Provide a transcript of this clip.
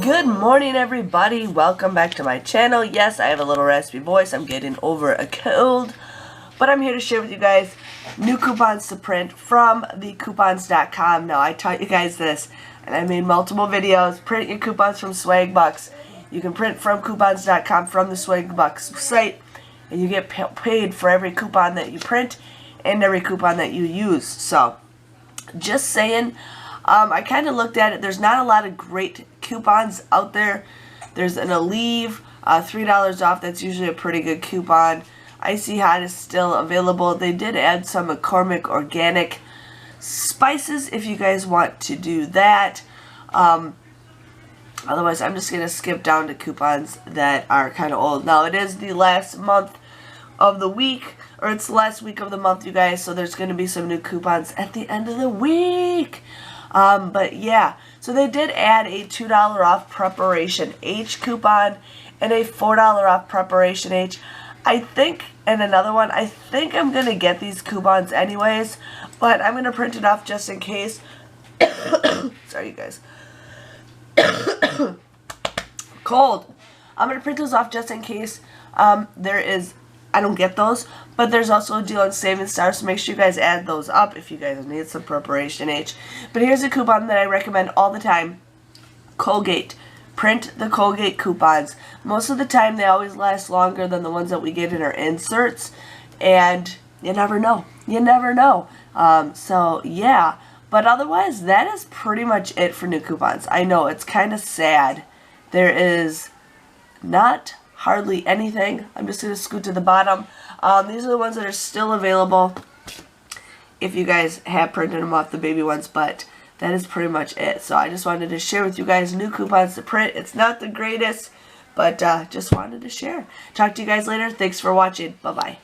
Good morning, everybody. Welcome back to my channel. Yes, I have a little raspy voice. I'm getting over a cold, but I'm here to share with you guys new coupons to print from thecoupons.com. Now, I taught you guys this, and I made multiple videos. Print your coupons from Swagbucks. You can print from coupons.com from the Swagbucks site, and you get paid for every coupon that you print and every coupon that you use. So, just saying. I kind of looked at it. There's not a lot of great coupons out there. There's an Aleve, $3 off. That's usually a pretty good coupon. Icy Hot is still available. They did add some McCormick organic spices if you guys want to do that. Otherwise, I'm just going to skip down to coupons that are kind of old. Now, it is the last month of the week, or it's the last week of the month, you guys, so there's going to be some new coupons at the end of the week. But yeah, so they did add a $2 off Preparation H coupon and a $4 off Preparation H. I think, and another one, I think I'm going to get these coupons anyways, but I'm going to print it off just in case. Sorry, you guys. Cold. I'm going to print those off just in case I don't get those, but there's also a deal on Saving Stars, so make sure you guys add those up if you guys need some Preparation H. But here's a coupon that I recommend all the time. Colgate. Print the Colgate coupons. Most of the time they always last longer than the ones that we get in our inserts, and you never know. You never know. So yeah, but otherwise that is pretty much it for new coupons. I know, it's kind of sad. There is not hardly anything. I'm just going to scoot to the bottom. These are the ones that are still available if you guys have printed them off, the baby ones, but that is pretty much it. So I just wanted to share with you guys new coupons to print. It's not the greatest, but just wanted to share. Talk to you guys later. Thanks for watching. Bye-bye.